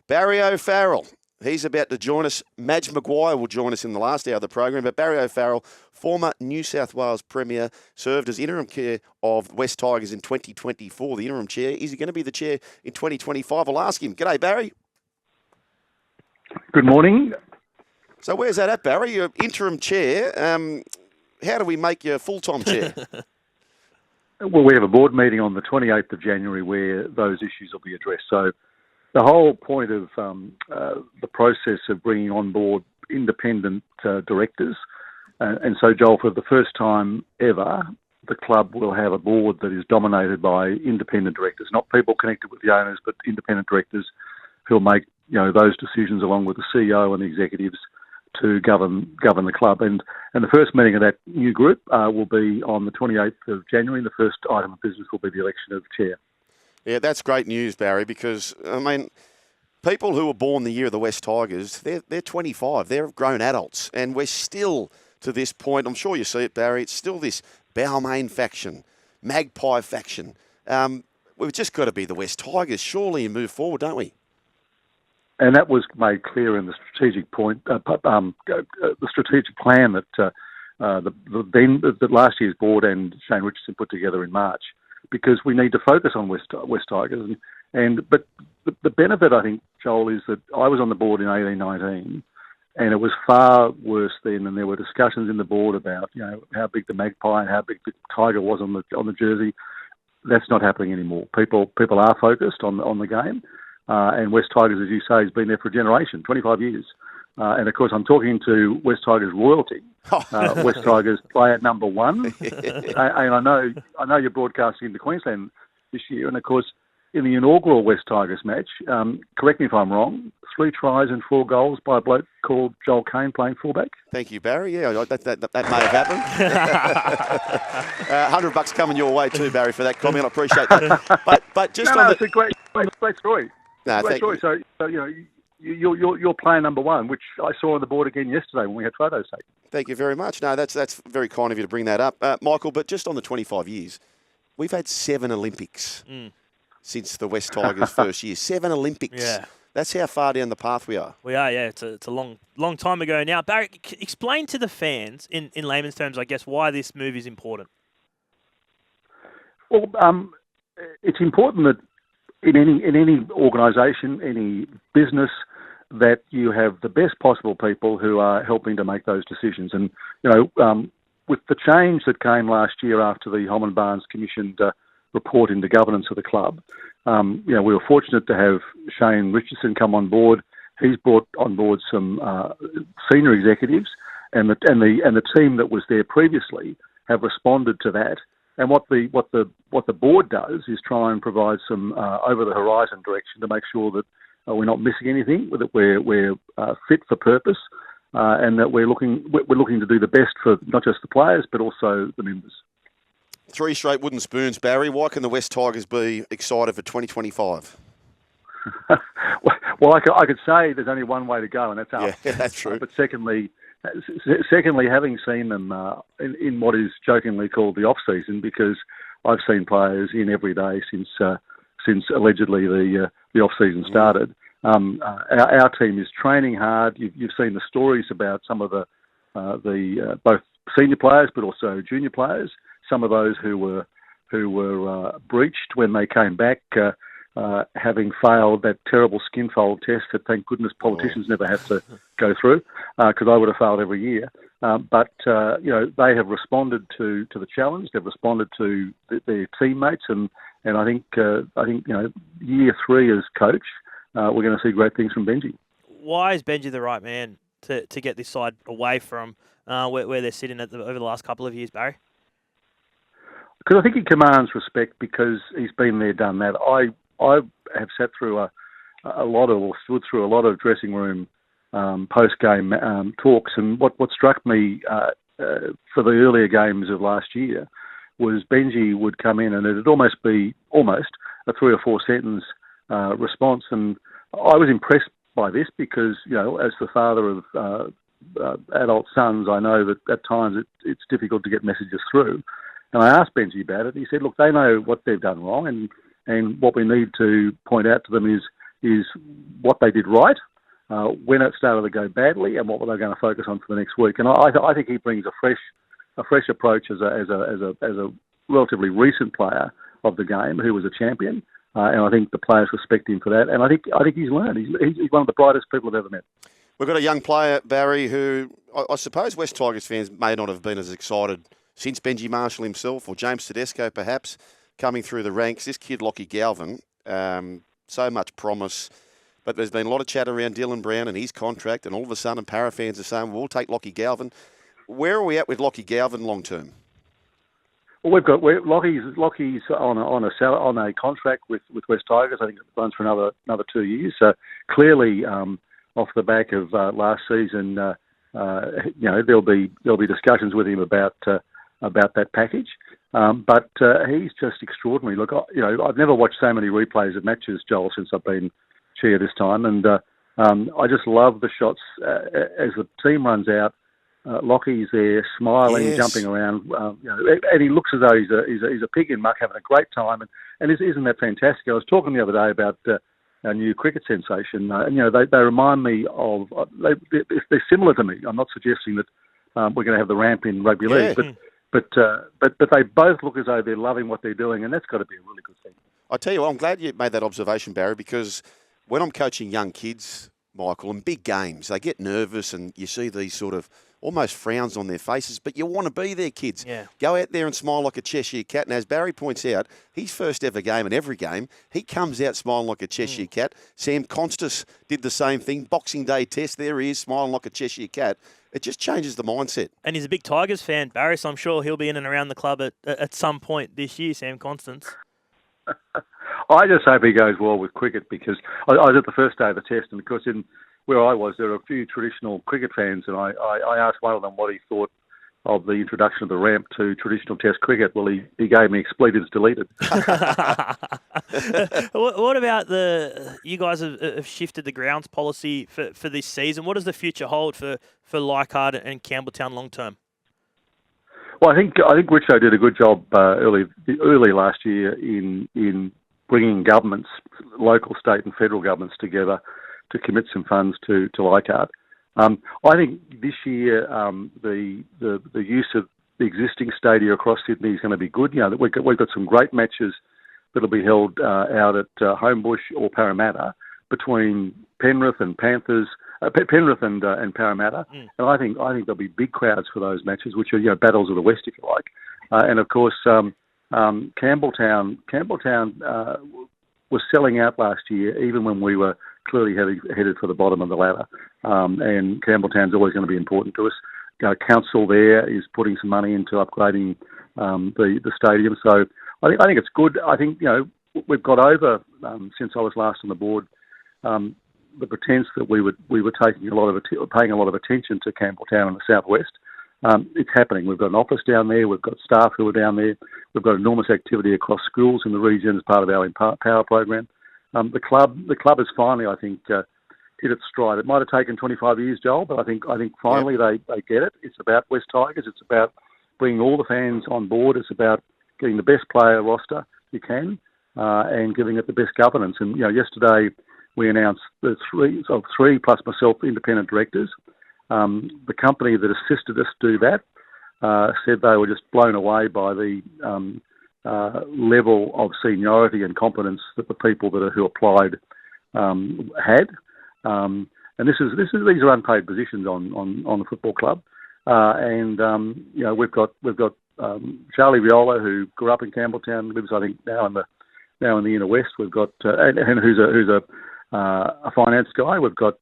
Barry O'Farrell. He's about to join us. Madge Maguire will join us in the last hour of the program. But Barry O'Farrell, former New South Wales Premier, served as interim chair of West Tigers in 2024. The interim chair. Is he going to be the chair in 2025? I'll ask him. G'day, Barry. Good morning. So where's that at, Barry? You're interim chair. How do we make you a full-time chair? Well, we have a board meeting on the 28th of January where those issues will be addressed. So the whole point of the process of bringing on board independent directors, and so, Joel, for the first time ever, the club will have a board that is dominated by independent directors, not people connected with the owners, but independent directors who'll make those decisions along with the CEO and the executives to govern the club. And the first meeting of that new group will be on the 28th of January. And the first item of business will be the election of chair. Yeah, that's great news, Barry, because, I mean, people who were born the year of the West Tigers, they're 25. They're grown adults. And we're still, to this point, I'm sure you see it, Barry, it's still this Balmain faction, Magpie faction. We've just got to be the West Tigers, surely, and move forward, don't we? And that was made clear in the strategic point, the strategic plan that that last year's board and Shane Richardson put together in March, because we need to focus on West Tigers. But the benefit, I think, Joel, is that I was on the board in 18-19, and it was far worse then, and there were discussions in the board about how big the magpie and how big the tiger was on the jersey. That's not happening anymore. People are focused on the game. And West Tigers, as you say, has been there for a generation, 25 years. And, of course, I'm talking to West Tigers royalty, West Tigers player number one. And I know you're broadcasting into Queensland this year. And, of course, in the inaugural West Tigers match, correct me if I'm wrong, 3 tries and 4 goals by a bloke called Joel Caine playing fullback. Thank you, Barry. Yeah, that may have happened. $100 coming your way too, Barry, for that comment. I appreciate that. But just it's a great story. No, great story. So you're player number one, which I saw on the board again yesterday when we had photos taken. Thank you very much. No, that's very kind of you to bring that up, Michael. But just on the 25 years, we've had 7 Olympics since the West Tigers' first year. 7 Olympics. Yeah. That's how far down the path we are. We are, yeah. It's a long time ago now. Barry, explain to the fans, in layman's terms, I guess, why this move is important. Well, it's important that in any organisation, any business, that you have the best possible people who are helping to make those decisions. And with the change that came last year after the Holman Barnes commissioned report into governance of the club, we were fortunate to have Shane Richardson come on board. He's brought on board some senior executives, and the team that was there previously have responded to that. And what the board does is try and provide some over the horizon direction to make sure that we're not missing anything, that we're fit for purpose, and that we're looking to do the best for not just the players but also the members. 3 straight wooden spoons, Barry. Why can the West Tigers be excited for 2025? Well, I could say there's only one way to go, and that's up. Yeah, that's true. But secondly, having seen them in what is jokingly called the off-season, because I've seen players in every day since allegedly the off-season started. Our team is training hard. You've seen the stories about some of the both senior players but also junior players. Some of those who were breached when they came back, having failed that terrible skin fold test that, thank goodness, politicians never have to go through, because I would have failed every year. But they have responded to the challenge. They've responded to their teammates, and I think year 3 as coach, we're going to see great things from Benji. Why is Benji the right man to get this side away from where they're sitting over the last couple of years, Barry? Because I think he commands respect because he's been there, done that. I have sat through stood through a lot of dressing room post-game talks, and what struck me for the earlier games of last year was Benji would come in and it'd almost be a 3 or 4 sentence response, and I was impressed by this because, as the father of adult sons, I know that at times it's difficult to get messages through. And I asked Benji about it. He said, look, they know what they've done wrong, and what we need to point out to them is is what they did right, when it started to go badly, and what were they going to focus on for the next week. And I think he brings a fresh approach as a relatively recent player of the game who was a champion, and I think the players respect him for that. And I think he's learned. He's one of the brightest people I've ever met. We've got a young player, Barry, who I suppose West Tigers fans may not have been as excited since Benji Marshall himself or James Tedesco perhaps coming through the ranks. This kid, Lockie Galvin, so much promise. But there's been a lot of chat around Dylan Brown and his contract, and all of a sudden Para fans are saying, we'll take Lockie Galvin. Where are we at with Lockie Galvin long term? Well, Lockie's on a contract with West Tigers. I think it runs for another 2 years. So clearly, off the back of last season, there'll be discussions with him about that package. But he's just extraordinary. Look, I've never watched so many replays of matches, Joel, since I've been chair this time, and I just love the shots as the team runs out. Lockie's there, smiling, yes, jumping around, and he looks as though he's a pig in muck, having a great time. And isn't that fantastic? I was talking the other day about our new cricket sensation, and they remind me of they're similar to me. I'm not suggesting that we're going to have the ramp in rugby league, but they both look as though they're loving what they're doing, and that's got to be a really good thing. I tell you what, I'm glad you made that observation, Barry, because when I'm coaching young kids, Michael, in big games, they get nervous and you see these sort of almost frowns on their faces, but you want to be there, kids. Yeah. Go out there and smile like a Cheshire cat. And as Barry points out, his first ever game and every game, he comes out smiling like a Cheshire cat. Sam Constas did the same thing. Boxing Day test, there he is, smiling like a Cheshire cat. It just changes the mindset. And he's a big Tigers fan, Barry, so I'm sure he'll be in and around the club at some point this year, Sam Constance. I just hope he goes well with cricket, because I was at the first day of the test, and of course where I was, there were a few traditional cricket fans, and I asked one of them what he thought of the introduction of the ramp to traditional test cricket. Well, he gave me expletives deleted. What about you guys have shifted the grounds policy for this season. What does the future hold for Leichhardt and Campbelltown long term? Well, I think Richo did a good job early last year in bringing governments, local, state and federal governments together to commit some funds to Leichhardt. I think this year the use of the existing stadia across Sydney is going to be good. We've got some great matches that'll be held out at Homebush or Parramatta between Penrith and Panthers, Penrith and Parramatta, and I think there'll be big crowds for those matches, which are battles of the West, if you like. And of course, Campbelltown was selling out last year, even when we were clearly headed for the bottom of the ladder. And Campbelltown's always going to be important to us. Council there is putting some money into upgrading the stadium, so I think it's good. I think we've got over since I was last on the board the pretense that we were paying a lot of attention to Campbelltown in the southwest. It's happening. We've got an office down there. We've got staff who are down there. We've got enormous activity across schools in the region as part of our Empower program. The club has finally, I think, hit its stride. It might have taken 25 years, Joel, but I think finally they get it. It's about West Tigers. It's about bringing all the fans on board. It's about getting the best player roster you can and giving it the best governance. And yesterday we announced the three plus myself independent directors. The company that assisted us do that said they were just blown away by the level of seniority and competence that the people who applied had. And these are unpaid positions on the football club. We've got Charlie Viola, who grew up in Campbelltown, lives I think now in the inner west. We've got and who's a finance guy. We've got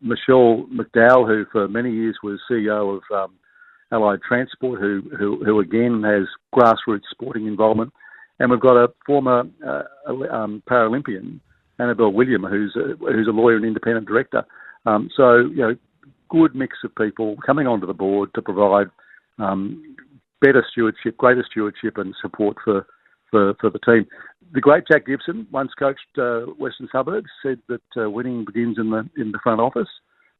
Michelle McDowell, who for many years was CEO of Allied Transport, who again has grassroots sporting involvement, and we've got a former Paralympian, Annabelle William, who's a lawyer and independent director. Good mix of people coming onto the board to provide better stewardship, greater stewardship, and support for the team. The great Jack Gibson, once coached Western Suburbs, said that winning begins in the front office,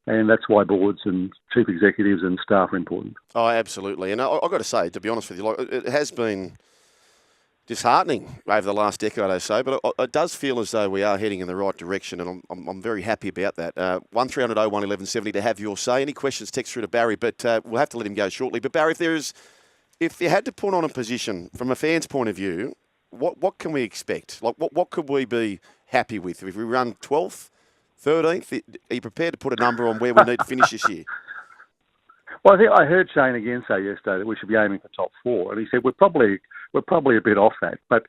and that's why boards and chief executives and staff are important. Oh, absolutely. And I've got to say, to be honest with you, it has been disheartening over the last decade or so, but it does feel as though we are heading in the right direction, and I'm very happy about that. 1300 01 1170 to have your say. Any questions, text through to Barry, but we'll have to let him go shortly. But Barry, if you had to put on a position from a fan's point of view, what can we expect? Like what could we be happy with if we run 12th, 13th? Are you prepared to put a number on where we need to finish this year? Well, I heard Shane again say yesterday that we should be aiming for top 4, and he said we're probably a bit off that. But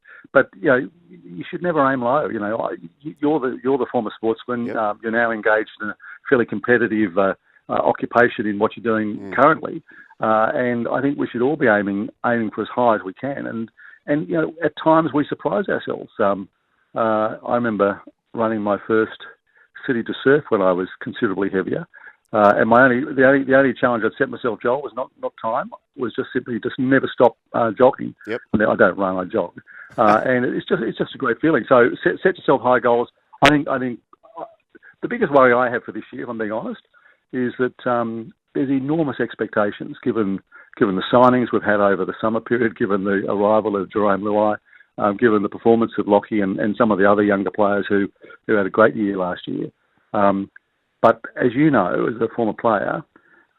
you should never aim low. You're the former sportsman. Yep. You're now engaged in a fairly competitive occupation in what you're doing currently, and I think we should all be aiming for as high as we can. And at times we surprise ourselves. I remember running my first city to surf when I was considerably heavier. And the only challenge I'd set myself, Joel, was not time. Was just simply never stop jogging. Yep. I don't run, I jog, and it's just a great feeling. So set yourself high goals. I think the biggest worry I have for this year, if I'm being honest, is that there's enormous expectations given the signings we've had over the summer period, given the arrival of Jerome Luai, given the performance of Lockie and some of the other younger players who had a great year last year. But as you know, as a former player,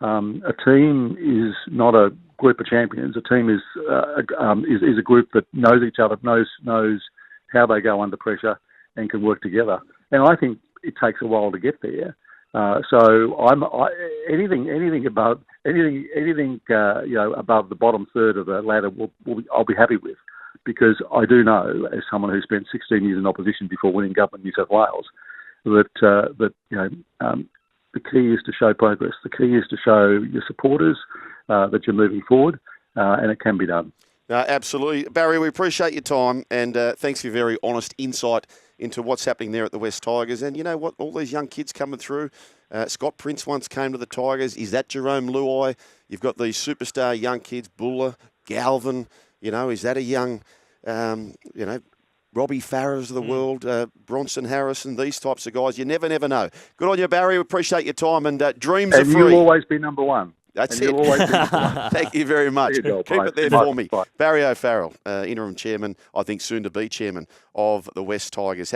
a team is not a group of champions. A team is a group that knows each other, knows how they go under pressure, and can work together. And I think it takes a while to get there. So anything above above the bottom third of the ladder, I'll be happy with, because I do know, as someone who spent 16 years in opposition before winning government in New South Wales, that the key is to show progress. The key is to show your supporters that you're moving forward, and it can be done. Absolutely. Barry, we appreciate your time, and thanks for your very honest insight into what's happening there at the West Tigers. And you know what? All these young kids coming through. Scott Prince once came to the Tigers. Is that Jerome Luai? You've got these superstar young kids, Buller, Galvin. Is that a young, Robbie Farahs of the world, Bronson Harrison, these types of guys. You never know. Good on you, Barry. We appreciate your time, and dreams are free. And you'll always be number one. That's and it. You'll always be number one. Thank you very much. Keep it there for me. Barry O'Farrell, interim chairman, I think soon to be chairman of the West Tigers.